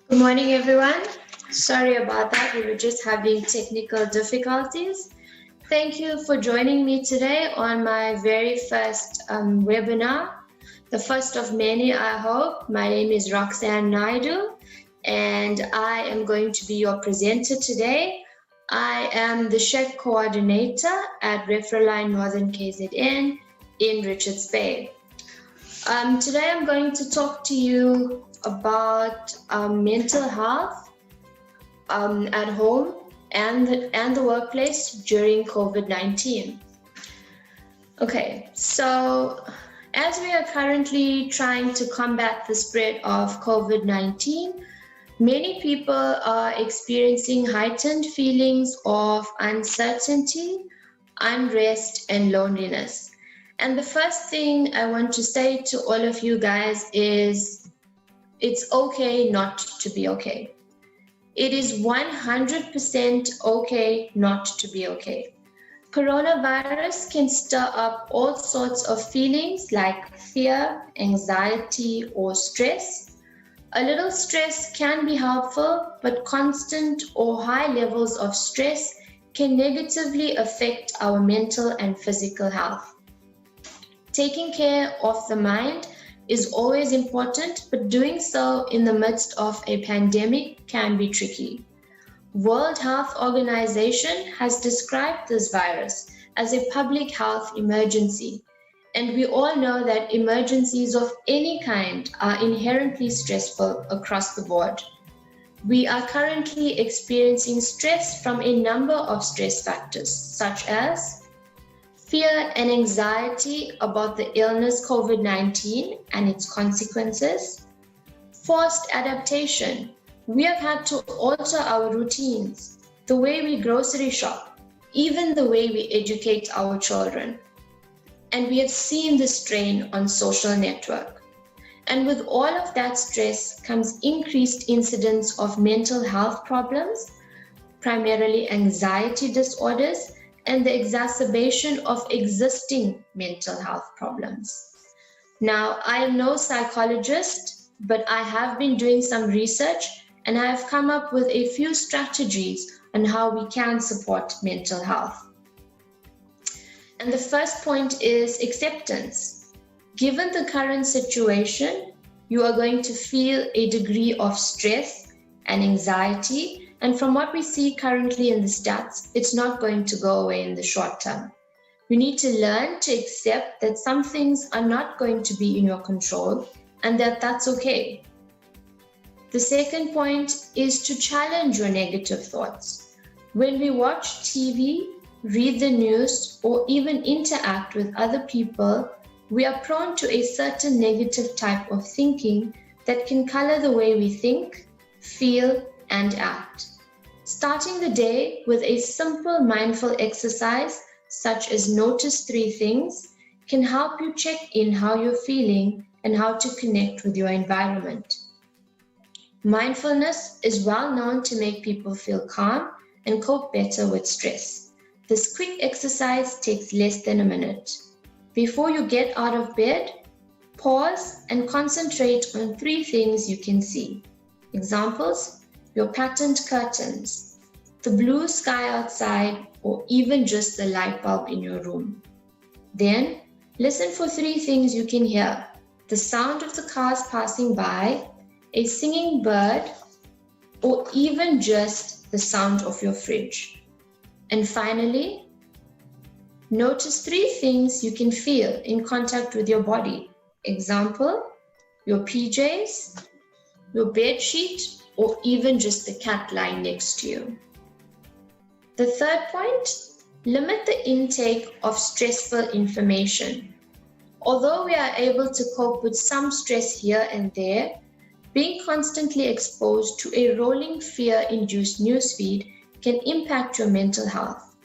Good morning, everyone. Sorry about that. We were just having technical difficulties. Thank you for joining me today on my very first webinar, the first of many, I hope. My name is Roxan Naidoo, and I am going to be your presenter today. I am the SHEQ Coordinator at Refraline Northern KZN in Richards Bay. Today I'm going to talk to you about mental health at home and the workplace during COVID-19. Okay, so as we are currently trying to combat the spread of COVID-19, many people are experiencing heightened feelings of uncertainty, unrest, and loneliness. And the first thing I want to say to all of you guys is it's okay not to be okay. It is 100% okay not to be okay. Coronavirus can stir up all sorts of feelings like fear, anxiety, or stress. A little stress can be helpful, but constant or high levels of stress can negatively affect our mental and physical health. Taking care of the mind is always important, but doing so in the midst of a pandemic can be tricky. World Health Organization has described this virus as a public health emergency, and we all know that emergencies of any kind are inherently stressful across the board. We are currently experiencing stress from a number of stress factors, such as fear and anxiety about the illness COVID-19 and its consequences. Forced adaptation. We have had to alter our routines, the way we grocery shop, even the way we educate our children. And we have seen the strain on social network. And with all of that stress comes increased incidence of mental health problems, primarily anxiety disorders, and the exacerbation of existing mental health problems. Now, I am no psychologist, but I have been doing some research and I have come up with a few strategies on how we can support mental health. And the first point is acceptance. Given the current situation, you are going to feel a degree of stress and anxiety. And from what we see currently in the stats, it's not going to go away in the short term. You need to learn to accept that some things are not going to be in your control and that that's okay. The second point is to challenge your negative thoughts. When we watch TV, read the news, or even interact with other people, we are prone to a certain negative type of thinking that can color the way we think, feel, and act. Starting the day with a simple mindful exercise, such as notice 3 things, can help you check in how you're feeling and how to connect with your environment. Mindfulness is well known to make people feel calm and cope better with stress. This quick exercise takes less than a minute. Before you get out of bed, pause and concentrate on 3 things you can see. Examples: your patterned curtains, the blue sky outside, or even just the light bulb in your room. Then, listen for 3 things you can hear: the sound of the cars passing by, a singing bird, or even just the sound of your fridge. And finally, notice 3 things you can feel in contact with your body. Example, your PJs, your bed sheet, or even just the cat lying next to you. The third point, limit the intake of stressful information. Although we are able to cope with some stress here and there, being constantly exposed to a rolling fear-induced newsfeed can impact your mental health.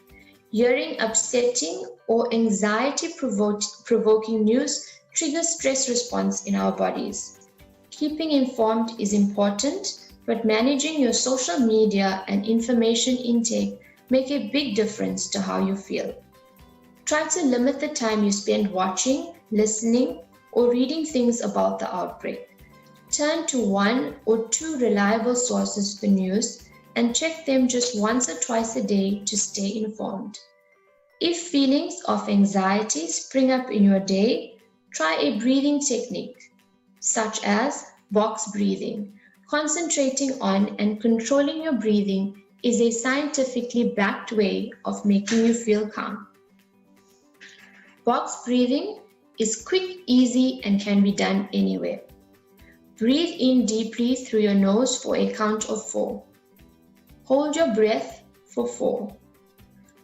Hearing upsetting or anxiety-provoking news triggers stress response in our bodies. Keeping informed is important, but managing your social media and information intake make a big difference to how you feel. Try to limit the time you spend watching, listening, or reading things about the outbreak. Turn to 1 or 2 reliable sources for news and check them just once or twice a day to stay informed. If feelings of anxiety spring up in your day, try a breathing technique, such as box breathing. Concentrating on and controlling your breathing is a scientifically backed way of making you feel calm. Box breathing is quick, easy, and can be done anywhere. Breathe in deeply through your nose for a count of 4. Hold your breath for 4.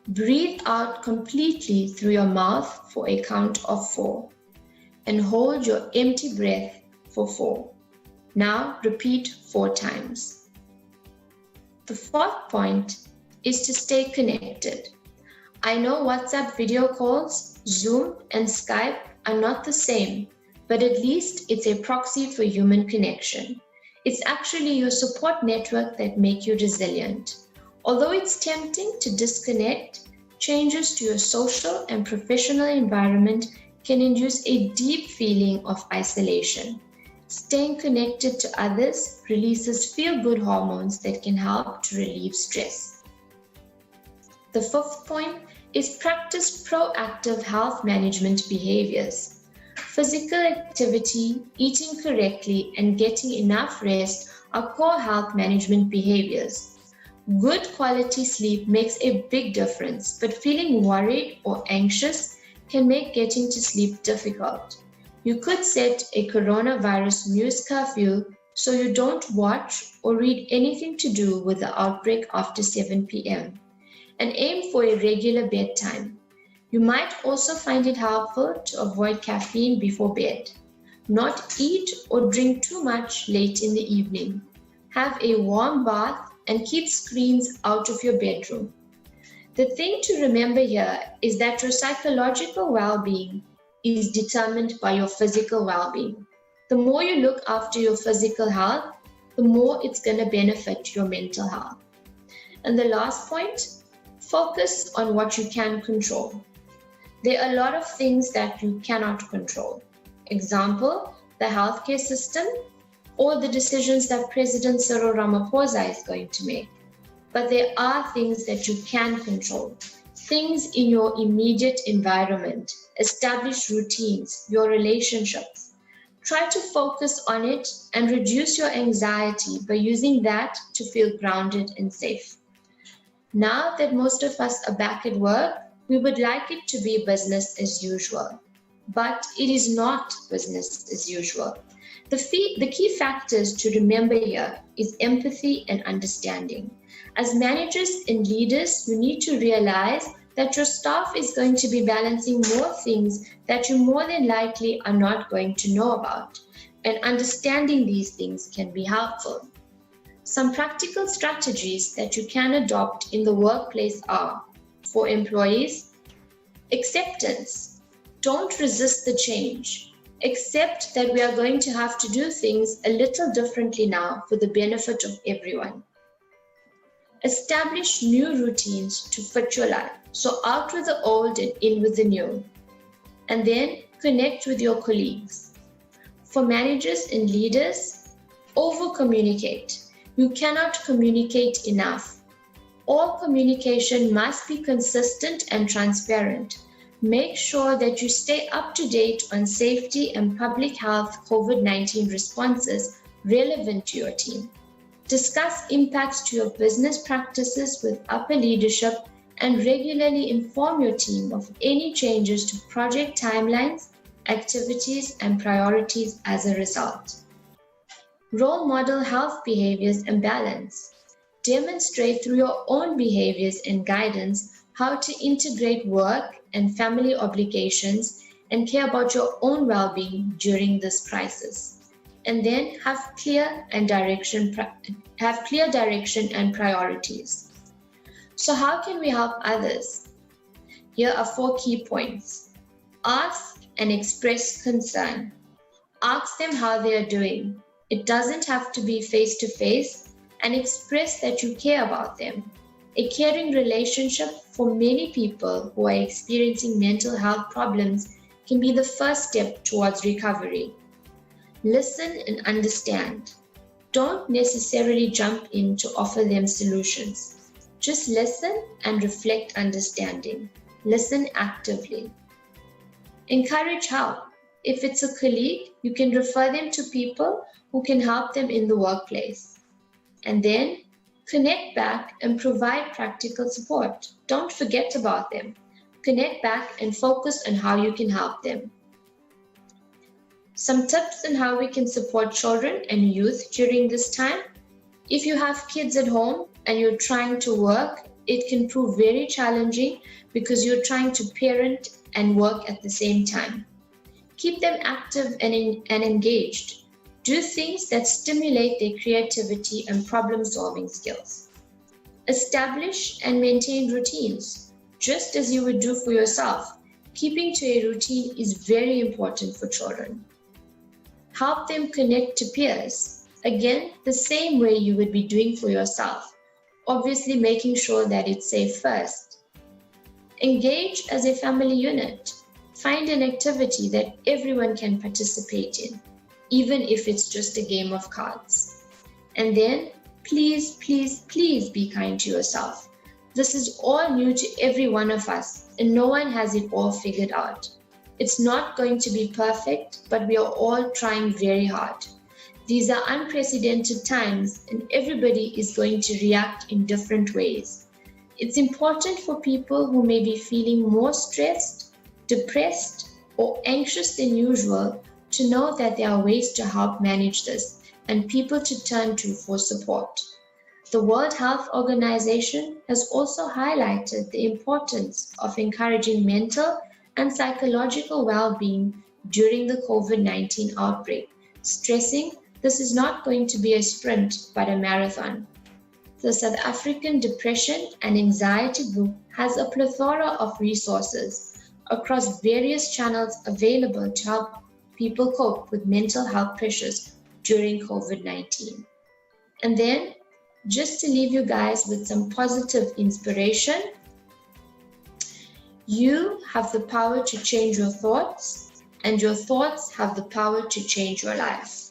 Breathe out completely through your mouth for a count of 4. And hold your empty breath for 4. Now repeat 4 times. The 4th point is to stay connected. I know WhatsApp video calls, Zoom, and Skype are not the same, but at least it's a proxy for human connection. It's actually your support network that make you resilient. Although it's tempting to disconnect, changes to your social and professional environment can induce a deep feeling of isolation. Staying connected to others releases feel-good hormones that can help to relieve stress. The 5th point is practice proactive health management behaviors. Physical activity, eating correctly, and getting enough rest are core health management behaviors. Good quality sleep makes a big difference, but feeling worried or anxious can make getting to sleep difficult. You could set a coronavirus news curfew so you don't watch or read anything to do with the outbreak after 7 p.m. and aim for a regular bedtime. You might also find it helpful to avoid caffeine before bed. Not eat or drink too much late in the evening. Have a warm bath and keep screens out of your bedroom. The thing to remember here is that your psychological well-being is determined by your physical well-being. The more you look after your physical health, the more it's going to benefit your mental health. And the last point, focus on what you can control. There are a lot of things that you cannot control. Example, the healthcare system or the decisions that President Cyril Ramaphosa is going to make. But there are things that you can control. Things in your immediate environment, established routines, your relationships. Try to focus on it and reduce your anxiety by using that to feel grounded and safe. Now that most of us are back at work, we would like it to be business as usual, but it is not business as usual. The key factors to remember here is empathy and understanding. As managers and leaders, you need to realize that your staff is going to be balancing more things that you more than likely are not going to know about, and understanding these things can be helpful. Some practical strategies that you can adopt in the workplace are, for employees, acceptance. Don't resist the change. Accept that we are going to have to do things a little differently now for the benefit of everyone. Establish new routines to fit your life. So out with the old and in with the new. And then connect with your colleagues. For managers and leaders, over-communicate. You cannot communicate enough. All communication must be consistent and transparent. Make sure that you stay up to date on safety and public health COVID-19 responses relevant to your team. Discuss impacts to your business practices with upper leadership and regularly inform your team of any changes to project timelines, activities, and priorities as a result. Role model health behaviors and balance. Demonstrate through your own behaviors and guidance how to integrate work and family obligations and care about your own well-being during this crisis. And then have clear direction and priorities. So how can we help others? Here are 4 key points. Ask and express concern. Ask them how they are doing. It doesn't have to be face-to-face, and express that you care about them. A caring relationship for many people who are experiencing mental health problems can be the first step towards recovery. Listen and understand. Don't necessarily jump in to offer them solutions. Just listen and reflect understanding. Listen actively. Encourage help. If it's a colleague, you can refer them to people who can help them in the workplace. And then connect back and provide practical support. Don't forget about them. Connect back and focus on how you can help them. Some tips on how we can support children and youth during this time. If you have kids at home and you're trying to work, it can prove very challenging because you're trying to parent and work at the same time. Keep them active and engaged. Do things that stimulate their creativity and problem-solving skills. Establish and maintain routines, just as you would do for yourself. Keeping to a routine is very important for children. Help them connect to peers. Again, the same way you would be doing for yourself, obviously making sure that it's safe first. Engage as a family unit. Find an activity that everyone can participate in, even if it's just a game of cards. And then, please, please, please be kind to yourself. This is all new to every one of us, and no one has it all figured out. It's not going to be perfect, but we are all trying very hard. These are unprecedented times, and everybody is going to react in different ways. It's important for people who may be feeling more stressed, depressed, or anxious than usual to know that there are ways to help manage this and people to turn to for support. The World Health Organization has also highlighted the importance of encouraging mental and psychological well-being during the COVID-19 outbreak, stressing this is not going to be a sprint but a marathon. The South African Depression and Anxiety Group has a plethora of resources across various channels available to help people cope with mental health pressures during COVID-19. And then, just to leave you guys with some positive inspiration, you have the power to change your thoughts, and your thoughts have the power to change your life.